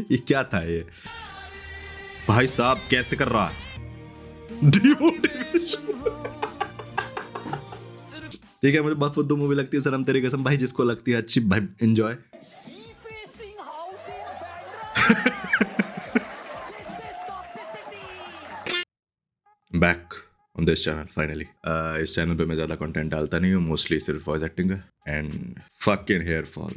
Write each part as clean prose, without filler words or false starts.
ये क्या था ये भाई साहब, कैसे कर रहा डिमोटिवेशन। ठीक है, मुझे बहुत फुद्दू मूवी लगती है सनम तेरी कसम भाई, जिसको लगती है अच्छी भाई enjoy. Back on this channel finally. इस चैनल पे मैं ज़्यादा कंटेंट डालता नहीं हूँ, मोस्टली सिर्फ वॉइस एक्टिंग का एंड फकिंग हेयर फॉल।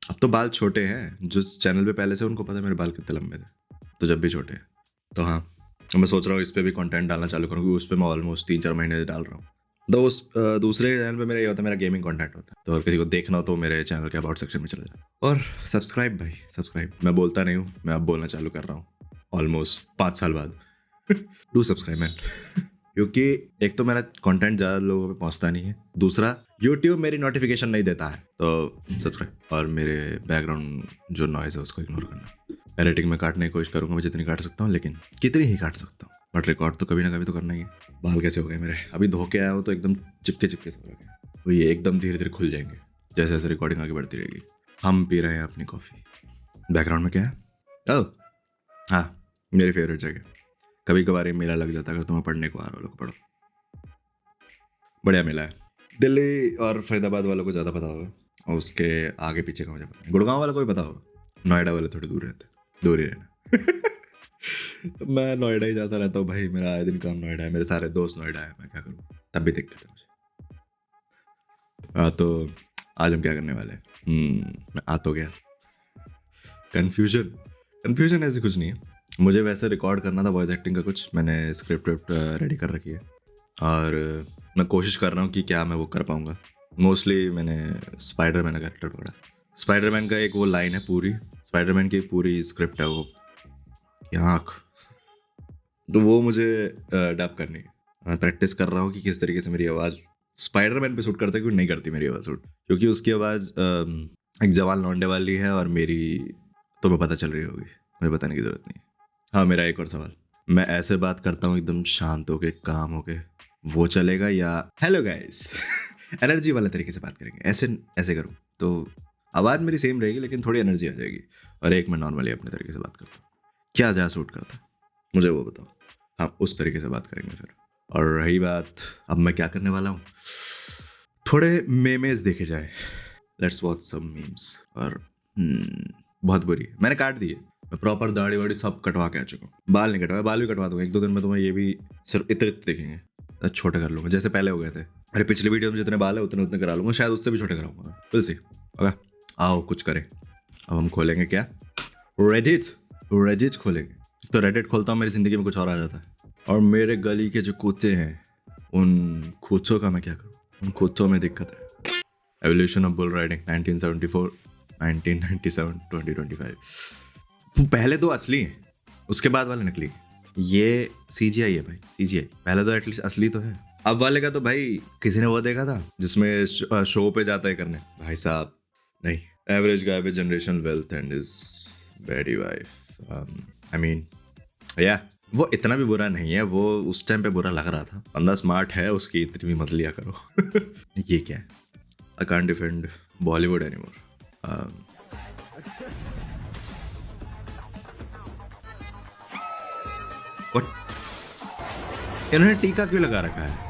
अब तो बाल छोटे हैं, जो चैनल पे पहले से उनको पता है मेरे बाल कितने लंबे थे, तो जब भी छोटे हैं तो हाँ, मैं सोच रहा हूँ इस पर भी कंटेंट डालना चालू करूँ, क्योंकि उस पर मैं ऑलमोस्ट 3-4 महीने से डाल रहा हूँ। तो उस दूसरे चैनल पे मेरा ये होता है, मेरा गेमिंग कंटेंट होता है, तो अगर किसी को देखना हो तो मेरे चैनल के अबाउट सेक्शन में चले जाए। और सब्सक्राइब भाई, सब्सक्राइब। मैं बोलता नहीं हूँ, मैं अब बोलना चालू कर रहा हूँ ऑलमोस्ट 5 साल बाद। Do subscribe man. क्योंकि एक तो मेरा कंटेंट ज़्यादा लोगों पे पहुंचता नहीं है, दूसरा यूट्यूब मेरी नोटिफिकेशन नहीं देता है, तो सब्सक्राइब। और मेरे बैकग्राउंड जो नॉइज़ है उसको इग्नोर करना। एडिटिंग में काटने की कोशिश करूँगा मैं जितनी काट सकता हूँ, लेकिन कितनी ही काट सकता हूँ, बट रिकॉर्ड तो कभी ना कभी तो करना ही है। बाल कैसे हो गए मेरे, अभी धो के आया हो तो एकदम चिपके चिपके से हो गए, तो ये एकदम धीरे धीरे खुल जाएंगे जैसे जैसे रिकॉर्डिंग आगे बढ़ती रहेगी। हम पी रहे हैं अपनी कॉफ़ी। बैकग्राउंड में क्या है? ओह हाँ, मेरी फेवरेट जगह। कभी कभार ये मेला लग जाता है, अगर तुम्हें पढ़ने को आ रहा हो लोग पढ़ो, बढ़िया मेला है। दिल्ली और फरीदाबाद वालों को ज़्यादा पता होगा, और उसके आगे पीछे का मुझे पता है। गुड़गांव वालों को भी पता होगा, नोएडा वाले थोड़ी दूर रहते, दूर ही रहना। मैं नोएडा ही जाता रहता हूँ भाई, मेरा आए दिन काम नोएडा है, मेरे सारे दोस्त नोएडा है, मैं क्या करूँ, तब भी दिक्कत है मुझे। हाँ, तो आज हम क्या करने वाले हैं? मैं आ तो गया। कन्फ्यूजन ऐसी कुछ नहीं है, मुझे वैसे रिकॉर्ड करना था वॉइस एक्टिंग का कुछ, मैंने स्क्रिप्ट रेडी कर रखी है, और मैं कोशिश कर रहा हूँ कि क्या मैं वो कर पाऊँगा। मोस्टली मैंने स्पाइडरमैन का कैरेक्टर पकड़ा। स्पाइडरमैन का एक वो लाइन है, पूरी स्पाइडरमैन की पूरी स्क्रिप्ट है वो की आँख, तो वो मुझे डब करनी है। मैं प्रैक्टिस कर रहा हूँ कि किस तरीके से मेरी आवाज़ स्पाइडरमैन पे सूट करता है, क्योंकि नहीं करती मेरी आवाज़ सूट, क्योंकि उसकी आवाज़ एक जवान लौंडे वाली है, और मेरी तुम्हें पता चल रही होगी, मुझे बताने की ज़रूरत नहीं है। हाँ, मेरा एक और सवाल, मैं ऐसे बात करता हूँ एकदम शांत होके, काम होके, वो चलेगा, या हेलो गाइस एनर्जी वाले तरीके से बात करेंगे, ऐसे ऐसे करूँ तो आवाज़ मेरी सेम रहेगी लेकिन थोड़ी एनर्जी आ जाएगी, और एक मैं नॉर्मली अपने तरीके से बात करता हूँ, क्या ज़्यादा सूट करता है मुझे वो बताओ। हाँ, उस तरीके से बात करेंगे फिर। और रही बात, अब मैं क्या करने वाला हूँ, थोड़े मेमेज देखे जाए, लेट्स वॉच सम मीम्स। और बहुत बुरी है, मैंने काट दिए, मैं प्रॉपर दाढ़ी वाड़ी सब कटवा के आ चुका हूँ। बाल नहीं कटवाए, बाल भी कटवा दूंगा 1-2 दिन में, तुम्हें ये भी सिर्फ इतने दिखेंगे, छोटे कर लूंगा जैसे पहले हो गए थे। अरे पिछली वीडियो में जितने बाल है उतने उतने करा लूंगा, शायद उससे भी छोटे कराऊंगा, विल सी। ओके, आओ कुछ करें। अब हम खोलेंगे क्या, रेडिट खोलेंगे। तो रेडिट खोलता हूँ, मेरी ज़िंदगी में कुछ और आ जाता है, और मेरे गली के जो कुत्ते हैं उन कुत्तों का मैं क्या करूँ, उन कुत्तों में दिक्कत है। Evolution of bull riding 1974, 1997, 2025। पहले दो असली हैं, उसके बाद वाले नकली। ये CGI है भाई, CGI। पहले तो एटलीस्ट असली तो है, अब वाले का तो भाई किसी ने वो देखा था जिसमें शो पे जाता है करने, भाई साहब नहीं। Average guy with generation wealth and is baddie wife, I mean या वो इतना भी बुरा नहीं है, वो उस टाइम पे बुरा लग रहा था। बंदा स्मार्ट है, उसकी इतनी भी मत लिया करो। ये क्या है, I can't defend Bollywood anymore. इन्होंने टीका क्यों लगा रखा है?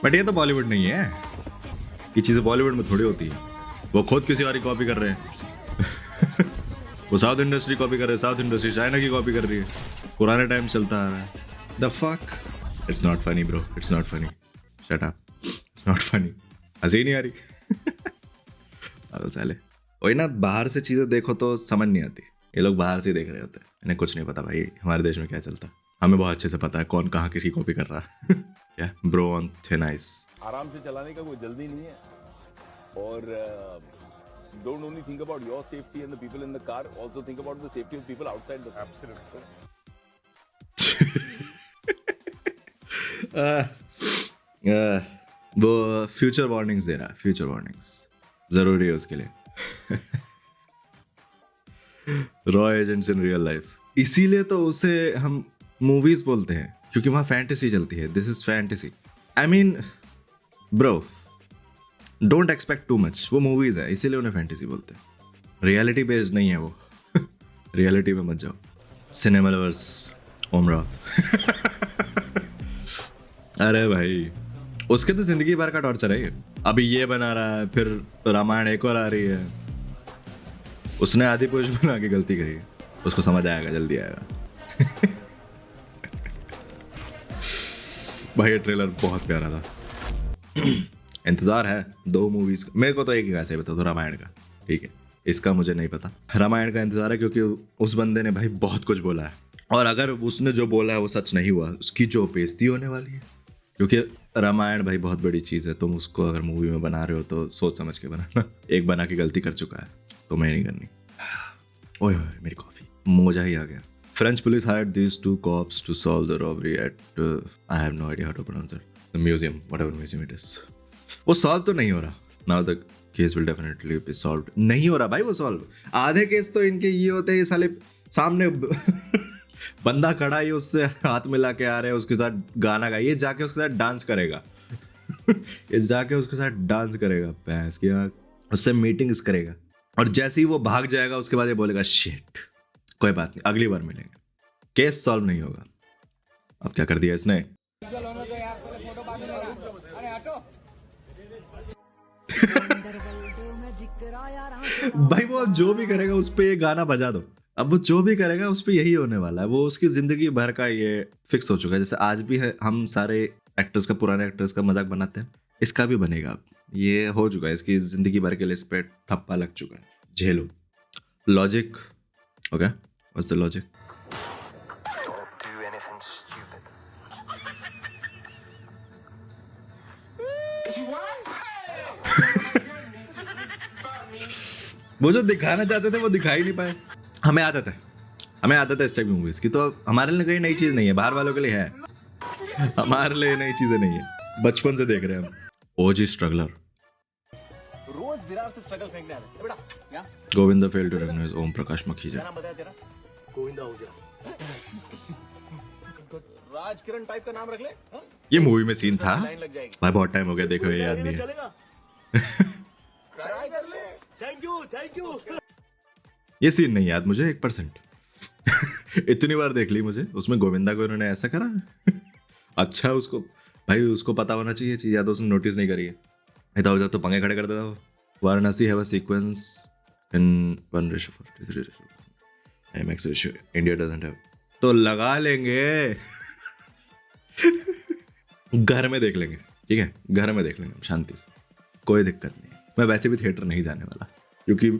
बट ये तो बॉलीवुड नहीं है, ये चीजें बॉलीवुड में थोड़ी होती है, वो खुद किसी और की कॉपी कर रहे हैं। वो साउथ इंडस्ट्री कॉपी कर रहे हैं, साउथ इंडस्ट्री चाइना की कॉपी कर रही है, पुराने टाइम चलता आ रहा है। The fuck, it's not funny bro, it's not funny, shut up, it's not funny, हंसी नहीं आ रही। पागल साले, वही ना, बाहर से चीजें देखो तो समझ नहीं आती, ये लोग बाहर से देख रहे होते हैं, इन्हें कुछ नहीं पता भाई हमारे देश में क्या चलता है। हमें बहुत अच्छे से पता है कौन कहाँ किसी कॉपी कर रहा है। क्या ब्रो ऑन थिन आइस। आराम से चलाने का कोई जल्दी नहीं है, और don't only think about your safety and the people in the car, also think about the safety of people outside the car. Absolutely. वो फ्यूचर वार्निंग्स दे रहा है, फ्यूचर वार्निंग्स। जरूरी है उसके लिए। Raw agents in real life, इसीलिए तो उसे हम मूवीज बोलते हैं, क्योंकि वहां फैंटेसी चलती है। This is fantasy. I mean bro, don't expect too much. वो मूवीज है, इसीलिए उन्हें फैंटेसी बोलते हैं। रियलिटी बेस्ड नहीं है वो। रियलिटी में मत जाओ। सिनेमा लवर्स, ओम राउत। अरे भाई, उसके तो जिंदगी भर का टॉर्चर है ये। अभी ये बना रहा है, फिर रामायण एक और आ रही है। उसने आदि पुरुष बना के गलती करी है। उसको समझ आएगा, जल्दी आएगा। भाई ये ट्रेलर बहुत प्यारा था। इंतजार है 2 मूवीज का। मेरे को तो एक ही कैसे बता दो, रामायण का। ठीक है, इसका मुझे नहीं पता। रामायण का इंतजार है, क्योंकि उस बंदे ने भाई बहुत कुछ बोला है, और अगर उसने जो बोला है वो सच नहीं हुआ, उसकी जो बेइज्जती होने वाली है। क्योंकि रामायण भाई बहुत बड़ी चीज़ है। तुम उसको अगर मूवी में बना रहे हो तो सोच समझ के बनाना। एक बना के गलती कर चुका है, तो मैं नहीं करनी। ओए ओए, मेरी कॉफी, मोजा ही आ गया। French police hired these 2 cops to solve the robbery at I have no idea how to pronounce it. The museum, whatever museum it is. वो सॉल्व तो नहीं हो रहा। Now the case will definitely be solved. नहीं हो रहा भाई वो सॉल्व। आधे केस तो इनके ये होते हैं, ये साले सामने बंदा खड़ा ही उससे हाथ मिला के आ रहे हैं, उसके साथ गाना गा, ये जाके उसके साथ डांस करेगा। ये जाके उसके साथ डांस करेगा, भैंस की आंख, उससे मीटिंग्स करेगा, और जैसे ही वो भाग जाएगा उसके बाद ये बोलेगा शिट, कोई बात नहीं, अगली बार मिलेंगे। केस सॉल्व नहीं होगा। अब क्या कर दिया इसने? भाई वो अब जो भी करेगा उस पे ये गाना बजा दो। अब वो जो भी करेगा उस पे यही होने वाला है। वो उसकी जिंदगी भर का ये फिक्स हो चुका है। जैसे आज भी है, हम सारे एक्टर्स का, पुराने एक्टर्स का मजाक बनाते हैं, इसका भी बनेगा। अब ये हो चुका है, इसकी जिंदगी भर के लिए इस पे थप्पा लग चुका है। झेलो। Logic, okay, what's the logic? Don't do anything stupid. वो जो दिखाना चाहते थे वो दिखा ही नहीं पाए। हमें आदत है, हमें आदत है इस टाइप की मूवीज की। तो हमारे लिए कोई नई चीज नहीं है, बाहर वालों के लिए है, हमारे लिए नई चीजें नहीं है। बचपन से देख रहे हैं हम। ओजी स्ट्रगलर। रोज विरार से स्ट्रगल फेंकने आ रहे हैं। बेटा यहाँ Govinda fail to recognise Om Prakash Makhija. क्या नाम बताया तेरा? गोविंदा हो गया। राज किरण टाइप का नाम रख ले। हाँ? ये मूवी में सीन था लाइन लग जाएगी। भाई, बहुत टाइम हो गया, देखो ये याद नहीं है। चलेगा? ट्राई कर ले। Thank you, thank you. ये सीन नहीं याद मुझे 1%। इतनी बार देख ली मुझे। उसमें गोविंदा को उन्होंने ऐसा करा। अच्छा, उसको भाई उसको पता होना चाहिए चीज, या तो उसने नोटिस नहीं करी है। इतना हो जाता तो पंगे खड़े कर देता वो। Varanasi have a sequence in 1:43 IMAX ratio, India doesn't have. तो लगा लेंगे। घर में देख लेंगे, ठीक है, घर में देख लेंगे हम शांति से, कोई दिक्कत नहीं। मैं वैसे भी थिएटर नहीं जाने वाला, क्योंकि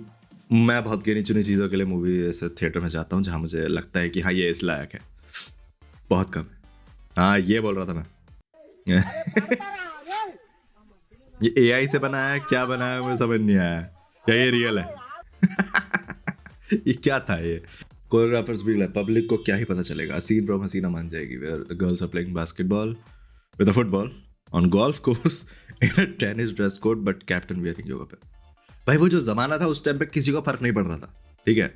मैं बहुत गिनी चुनी चीज़ों के लिए मूवी ऐसे थिएटर में जाता हूँ जहाँ मुझे लगता है कि हाँ ये इस लायक है। बहुत कम है। हाँ, ये बोल रहा था मैं। ये AI से बनाया है, क्या बनाया है मुझे समझ नहीं आया। या ये रियल है? ये क्या था ये? कोरियोग्राफर्स भी पब्लिक को क्या ही पता चलेगा। Scene from Haseena Maan Jayegi, where the girls are playing basketball with a football on golf course in a tennis dress code but captain wearing yoga pants. भाई वो जो जमाना था उस टाइम पे किसी को फर्क नहीं पड़ रहा था, ठीक है।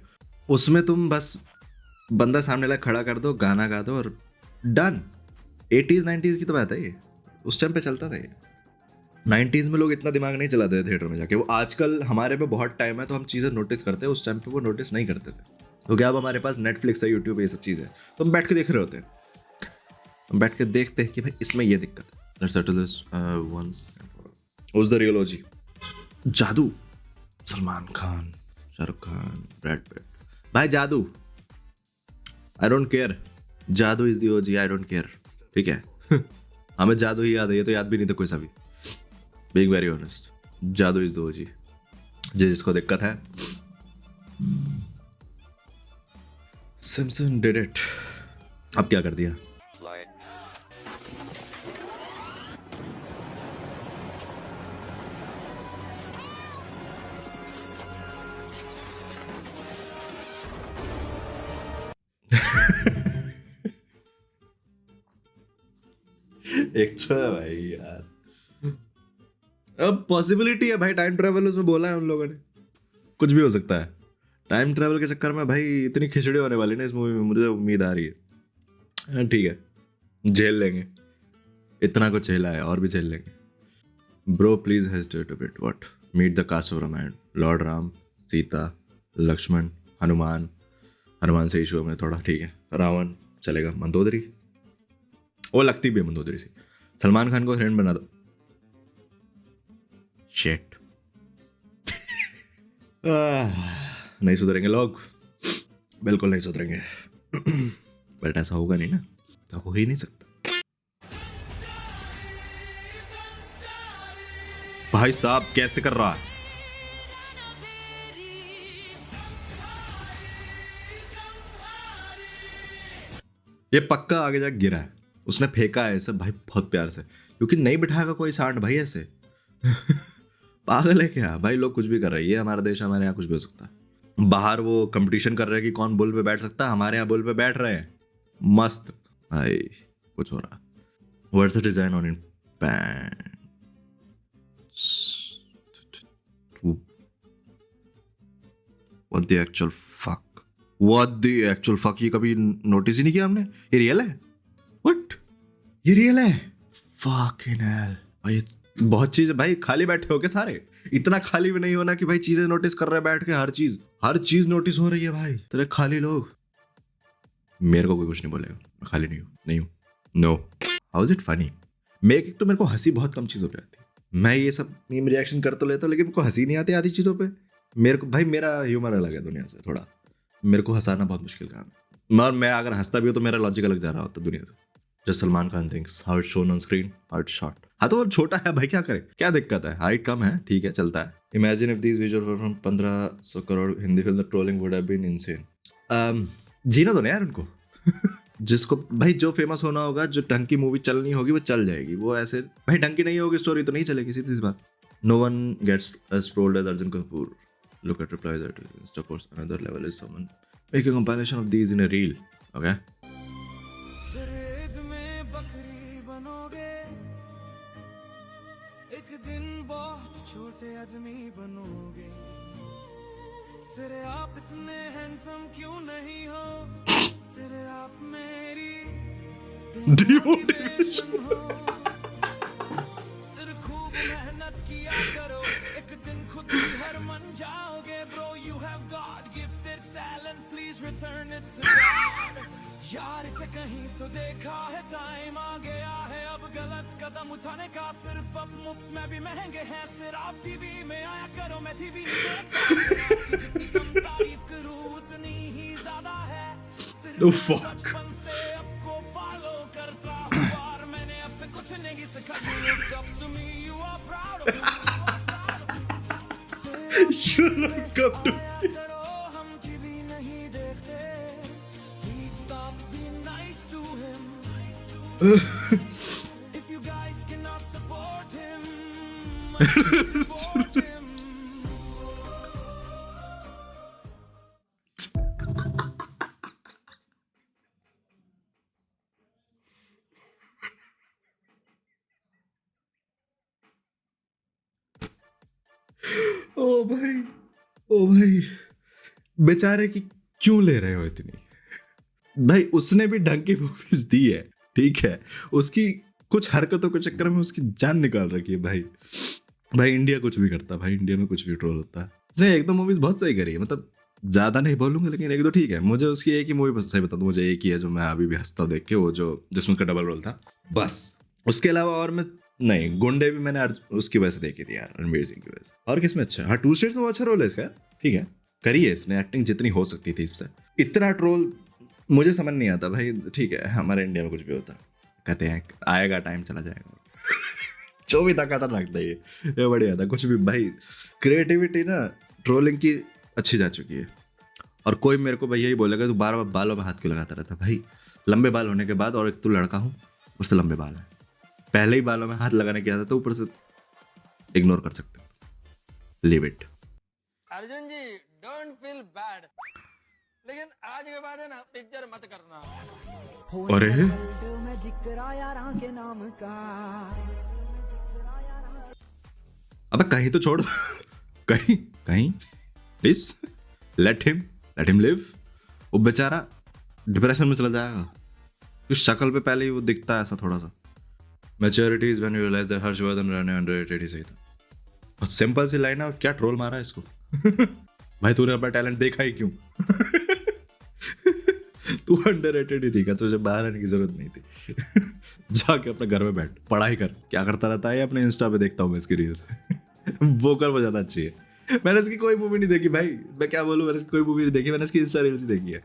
उसमें तुम बस बंदा सामने ला खड़ा कर दो, गाना गा दो और डन। 80s 90s की तो बात है ये, उस टाइम पे चलता था ये। 90s में लोग इतना दिमाग नहीं चलाते थे थिएटर में जाके। वो आजकल हमारे पे बहुत टाइम है तो हम चीज़ें नोटिस करते हैं, उस टाइम पे वो नोटिस नहीं करते थे। क्योंकि अब हमारे पास नेटफ्लिक्स है, यूट्यूब है, ये सब चीज़ें, तो हम बैठ के देख रहे होते हैं। हम बैठ के देखते हैं कि भाई इसमें ये दिक्कत है। Let's settle this once and for all. Who's the real OG? जादू। Salman Khan, Shahrukh Khan, Brad Pitt. भाई जादू, आई डोंट केयर। जादू is the OG, I don't care, ठीक है। हमें जादू ही याद है, ये तो याद भी नहीं था कोई सा भी। बीइंग वेरी ऑनेस्ट, जादू इज द OG। जिसको दिक्कत है, सिम्पसन डिड इट। अब क्या कर दिया? एक तो है भाई यार, अब पॉसिबिलिटी है भाई, टाइम ट्रेवल उसमें बोला है उन लोगों ने, कुछ भी हो सकता है। टाइम ट्रेवल के चक्कर में भाई इतनी खिचड़ी होने वाली ना इस मूवी में, मुझे उम्मीद आ रही है। हाँ, ठीक है, झेल लेंगे, इतना कुछ झेला है और भी झेल लेंगे। Bro please hesitate a bit. What? Meet the cast of Ramayan, lord Ram, Sita, Lakshman, Hanuman. Hanuman से इशू है मुझे थोड़ा, ठीक है। रावण चलेगा, मंदोदरी, वो लगती भी है मंदोदरी सी। सलमान खान को फ्रेंड बना दो। शेट। नहीं सुधरेंगे लोग, बिल्कुल नहीं सुधरेंगे। बट ऐसा होगा नहीं ना, तो हो ही नहीं सकता। भाई साहब कैसे कर रहा है ये? पक्का आगे जाके गिरा है, उसने फेंका है ऐसे भाई बहुत प्यार से, क्योंकि नहीं बिठाएगा कोई सांड भाई ऐसे। पागल है क्या भाई? लोग कुछ भी कर रहे हैं, ये हमारा देश, हमारे यहाँ कुछ भी हो सकता है। बाहर वो कंपटीशन कर रहे हैं कि कौन बुल पे बैठ सकता है, हमारे यहाँ बुल पे बैठ रहे हैं, मस्त भाई कुछ हो रहा। What's the design on in pants? What the actual fuck? What the actual fuck? ये कभी नोटिस ही नहीं किया हमने? ये रियल है? What? ये रियल है? Fucking hell. भाई बहुत चीज भाई, खाली बैठे हो के सारे? इतना खाली भी नहीं होना कि भाई चीजें नोटिस कर रहे हैं बैठ के, हर चीज नोटिस हो रही है भाई। तेरे खाली लोग। मेरे को कोई कुछ नहीं बोलेगा, मैं खाली नहीं हूँ। No. How is it funny? एक तो मेरे को हंसी बहुत कम चीजों पे आती। मैं ये सब मीम रिएक्शन कर तो लेता हूँ, लेकिन मेरे को हंसी नहीं आती आधी चीजों पे। मेरे को भाई, मेरा ह्यूमर अलग है दुनिया से थोड़ा, मेरे को हंसाना बहुत मुश्किल काम है। मगर मैं अगर हंसता भी हूँ तो मेरा लॉजिक अलग जा रहा होता दुनिया से। जो Salman Khan thinks how it shown on screen, how it shot. हाँ तो वो छोटा है भाई, क्या करे, क्या दिक्कत है, हाइट कम है, ठीक है चलता है। Imagine if these visual were from 1500 crore Hindi film, the trolling would have been insane. जीना तो नहीं यार उनको। जिसको भाई जो फेमस होना होगा, जो ढंग की मूवी चलनी होगी वो चल जाएगी। वो ऐसे भाई ढंग की नहीं होगी स्टोरी तो नहीं चलेगी, सीधी सी बात। No one gets as trolled as Arjun Kapoor. Look at replies at Of course, another level is someone make a compilation of these in a reel. Okay. एक दिन बहुत छोटे आदमी बनोगे। सिरे आप इतने हैंडसम क्यों नहीं हो? सिरे आप मेरी डिमोटिवेशन हो। सिर खूब मेहनत किया करो, एक दिन खुद ही हर मन जाओगे। Bro, you have God gifted talent, please return it to God. यार इसे कहीं तो देखा है, टाइम आ गया है अब गलत कदम उठाने का। सिर्फ अब मुफ्त में भी महंगे हैं सिर। आप टीवी में आया करो, मैं टीवी नहीं देखता। जितनी कम तारीफ करूं उतनी ही ज्यादा है। बचपन से आपको फॉलो करता हूं और मैंने आपसे कुछ नहीं सीखा। Look up to me, you are proud of me. You look up to me. हम टीवी नहीं देखते। Please stop being nice to him. If you guys cannot support him, support him. ओ भाई बेचारे की क्यों ले रहे हो इतनी? भाई उसने भी ढंग की मूवीज दी है, ठीक है, उसकी कुछ हरकतों के चक्कर में उसकी जान निकाल रखी है भाई इंडिया कुछ भी करता, भाई इंडिया में कुछ भी ट्रोल होता है। नहीं, एक दो मूवीज बहुत सही करी है, मतलब ज्यादा नहीं बोलूंगा लेकिन एक दो ठीक है। मुझे उसकी एक ही मूवी सही बता दूं, मुझे एक ही है जो मैं अभी भी हंसता हूं देख के, वो जो जिसमें उसका डबल रोल था बस। उसके अलावा और मैं नहीं, गुंडे भी मैंने उसकी वजह से देखी थी यार, रणवीर सिंह की वजह से। और किसमें अच्छा, हाँ टू स्टेट्स में अच्छा रोल है इसका, ठीक है, करी है इसने एक्टिंग जितनी हो सकती थी इससे। इतना ट्रोल मुझे समझ नहीं आता भाई, ठीक है हमारे इंडिया में कुछ भी होता, कहते हैं आएगा टाइम चला जाएगा। जो भी था खतरनाक था ये बढ़िया था। कुछ भी भाई, क्रिएटिविटी ना ट्रोलिंग की अच्छी जा चुकी है। और कोई मेरे को भाई यही बोलेगा तू बार बार बालों में हाथ क्यों लगाता रहता, भाई लंबे बाल होने के बाद, और एक तू लड़का हूँ ऊपर से लंबे बाल है, पहले ही बालों में हाथ लगाने की आदत है, ऊपर से इग्नोर कर सकते हो, leave it. Arjun ji don't feel bad, लेकिन आज के बाद है ना पिक्चर मत करना। अरे अबे कहीं तो छोड़ कहीं कहीं प्लीज लेट हिम लिव। वो बेचारा डिप्रेशन में चला जाएगा क्योंकि शक्ल पे पहले ही वो दिखता है ऐसा थोड़ा सा। Maturity is when you realise that Harshvardhan Rane underrated. ही सही था, और सिंपल सी लाइन है, और क्या ट्रोल मारा है इसको भाई तूने अपना टैलेंट देखा ही क्यों तू अंडररेटेड ही थी क्या? तुझे बाहर आने की जरूरत नहीं थी जाके अपने घर में बैठ पढ़ाई कर। क्या करता रहता है अपने इंस्टा पे देखता हूँ मैं इसकी रील्स वोकर वो ज्यादा अच्छी है। मैंने इसकी कोई मूवी नहीं देखी भाई, मैं क्या बोलूँ, मैंने इसकी कोई मूवी नहीं देखी, मैंने इसकी इंस्टा रील्स ही देखी है।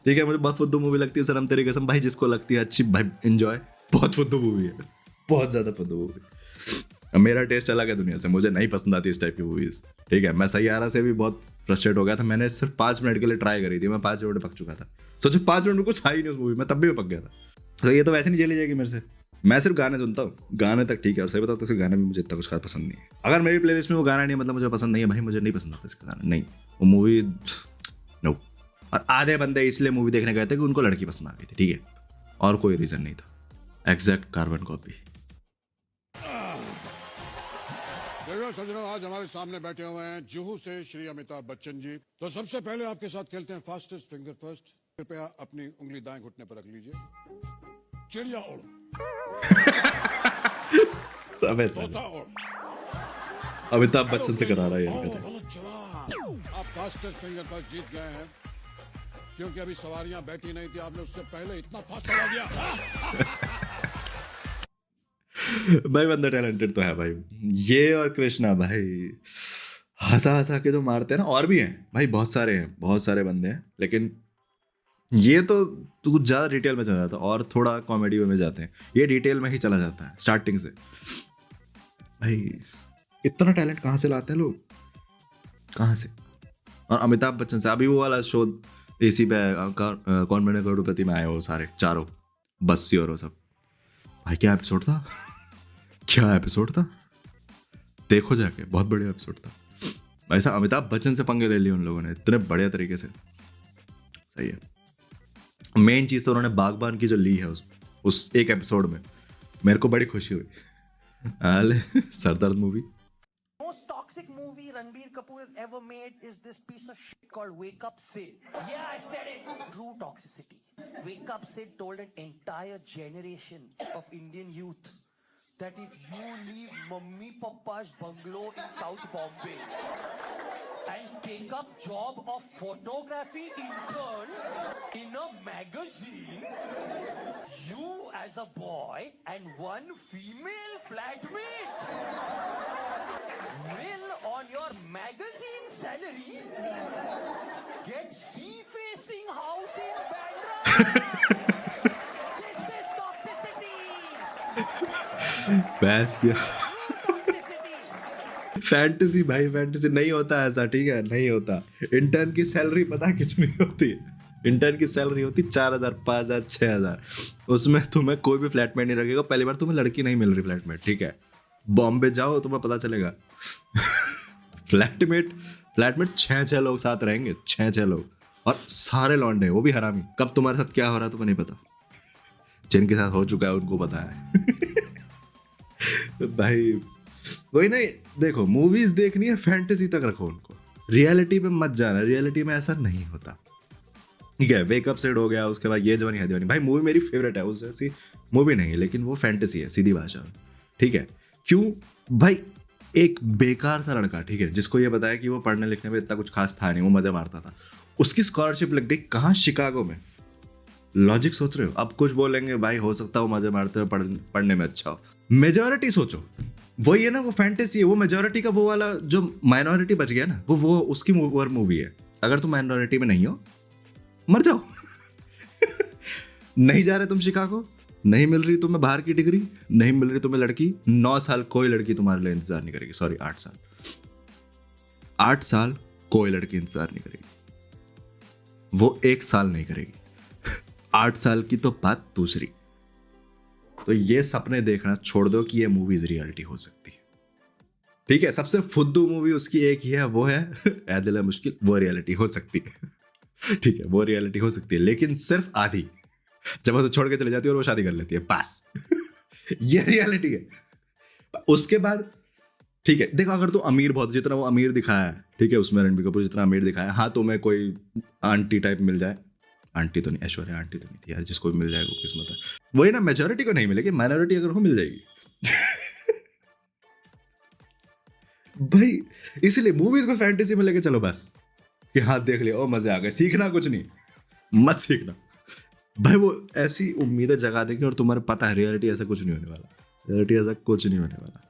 ठीक है, मुझे बहुत फुद्दू मूवी लगती है सनम तेरी कसम भाई, जिसको लगती है अच्छी भाई एंजॉय, बहुत फुद्दू मूवी है, बहुत ज्यादा फुद्दू मूवी। मेरा टेस्ट अलग है दुनिया से, मुझे नहीं पसंद आती इस टाइप की मूवीज। ठीक है, मैं सैयारा से भी बहुत फ्रस्ट्रेट हो गया था, मैंने सिर्फ 5 मिनट के लिए ट्राई करी थी, मैं 5 मिनट पक चुका था। सोचो 5 मिनट में कुछ था ही नहीं उस मूवी में, तब भी मैं पक गया था। तो ये तो वैसे नहीं चली जाएगी मेरे से, मैं सिर्फ गाने सुनता हूँ, गाने तक ठीक है। और सही बताओ तो इसके गाने में मुझे इतना कुछ खास पसंद नहीं है। अगर मेरी प्लेलिस्ट में वो गाना नहीं मतलब मुझे पसंद नहीं है भाई, मुझे नहीं पसंद आता इसका गाना, नहीं वो मूवी नो। और आधे बंदे इसलिए मूवी देखने गए थे कि उनको लड़की पसंद आ गई थी, ठीक है, और कोई रीजन नहीं था। Exact carbon copy. सज्जनों, आज हमारे सामने बैठे हुए हैं जुहू से श्री अमिताभ बच्चन जी। तो सबसे पहले आपके साथ खेलते हैं फास्टेस्ट फिंगर फर्स्ट। कृपया अपनी उंगली दाएं घुटने पर रख लीजिए। चिड़िया उड़, तोता उड़। अमिताभ बच्चन से करा रहा है ये। गलत जवाब। आप फास्टेस्ट फिंगर फर्स्ट जीत गए हैं, क्योंकि अभी सवारियां बैठी नहीं थी, आपने उससे पहले इतना फास्ट चला दिया। भाई बंदा टैलेंटेड तो है भाई, ये और कृष्णा भाई हंसा हंसा के जो मारते हैं ना, और भी हैं भाई, बहुत सारे हैं, बहुत सारे बंदे हैं, लेकिन ये तो तू ज़्यादा डिटेल में चला जाता है और थोड़ा कॉमेडी में जाते हैं, ये डिटेल में ही चला जाता है स्टार्टिंग से। भाई इतना टैलेंट कहाँ से लाते हैं लोग, कहाँ से? और अमिताभ बच्चन से अभी वो वाला शो इसी पे कौन बने करोड़पति में आए वो सारे चारों, बस्सी और वो सब। भाई क्या एपिसोड था क्या एपिसोड था, देखो जाके, बहुत बढ़िया एपिसोड था। ऐसा अमिताभ बच्चन से पंगे ले लिए उन लोगों ने इतने बढ़िया तरीके से, सही है। मेन चीज़ तो उन्होंने बागबान की जो ली है उस एक एपिसोड में, मेरे को बड़ी खुशी हुई। अले सरदर्द movie. Most toxic movie Ranbir Kapoor has ever made is this piece of shit called Wake Up Sid. Yeah, I said it. True toxicity. Wake Up Sid told an entire generation of Indian youth that if you leave Mummy Papa's bungalow in South Bombay and take up job of photography intern in a magazine, you as a boy and one female flatmate will on your magazine salary get sea-facing house in Bandra. This is toxicity. बहस किया। Fantasy भाई, fantasy नहीं होता ऐसा, ठीक है, नहीं होता। इंटर्न की सैलरी पता कितनी होती है? इंटर्न की सैलरी होती 4,000, 5,000, 6,000। उसमें तुम्हें कोई भी फ्लैटमेट नहीं रखेगा, पहली बार तुम्हें लड़की नहीं मिल रही फ्लैटमेट, ठीक है, बॉम्बे जाओ तुम्हें पता चलेगा फ्लैटमेट 6 लोग साथ रहेंगे, 6 लोग, और सारे लौंडे, वो भी हरामी। कब तुम्हारे साथ क्या हो रहा है तुम्हें नहीं पता, जिनके साथ हो चुका है उनको पता है भाई वही नहीं, देखो मूवीज देखनी है, फैंटेसी तक रखो उनको, रियलिटी में मत जाना, रियलिटी में ऐसा नहीं होता, ठीक है। वेकअप सेट हो गया, उसके बाद ये जवानी है दीवानी, भाई मूवी मेरी फेवरेट है, उस जैसी मूवी नहीं है, लेकिन वो फैंटेसी है सीधी भाषा में, ठीक है। क्यों भाई, एक बेकार सा लड़का, ठीक है, जिसको ये बताया कि वो पढ़ने लिखने में इतना कुछ खास था नहीं, वो मजा मारता था, उसकी स्कॉलरशिप लग गई कहाँ, शिकागो में। लॉजिक सोच रहे हो? अब कुछ बोलेंगे भाई हो सकता है वो मजे मारते हुए पढ़ने में अच्छा हो, मेजॉरिटी सोचो, वही है ना, वो फैंटेसी है, वो मेजॉरिटी का वो वाला जो माइनॉरिटी बच गया ना, वो उसकी मूवी है। अगर तुम माइनॉरिटी में नहीं हो, मर जाओ नहीं जा रहे तुम शिकागो, नहीं मिल रही तुम्हें बाहर की डिग्री, नहीं मिल रही तुम्हें लड़की, 9 साल कोई लड़की तुम्हारे लिए इंतजार नहीं करेगी, सॉरी 8 साल कोई लड़की इंतजार नहीं करेगी, वो 1 साल नहीं करेगी, 8 साल की तो बात दूसरी। तो ये सपने देखना छोड़ दो कि ये मूवीज रियलिटी हो सकती है, ठीक है। सबसे फुद्दू मूवी उसकी एक ही है, वो है ऐ दिल है मुश्किल, वो रियलिटी हो सकती है, ठीक है, वो रियलिटी हो सकती है, लेकिन सिर्फ आधी, जब वो तो छोड़ के चले जाती है और वो शादी कर लेती है, बस ये रियलिटी है। उसके बाद ठीक है, देखो अगर तो अमीर बहुत जितना वो अमीर दिखाया है, ठीक है, उसमें रणबीर कपूर जितना अमीर दिखाया है, हाँ तुम्हें कोई आंटी टाइप मिल जाए, आंटी तो नहीं, ऐश्वर्या आंटी तो नहीं थी यार, जिसको भी मिल जाएगा वो किस्मत है, वही ना, मेजोरिटी को नहीं मिलेगी, माइनॉरिटी अगर हो मिल जाएगी। भाई इसीलिए मूवीज को फैंटेसी में लेके चलो बस, कि हाँ देख लिया, ओ मजे आ गए, सीखना कुछ नहीं, मत सीखना भाई, वो ऐसी उम्मीदें जगा देगी और तुम्हारे पता है रियलिटी ऐसा कुछ नहीं होने वाला, रियलिटी ऐसा कुछ नहीं होने वाला।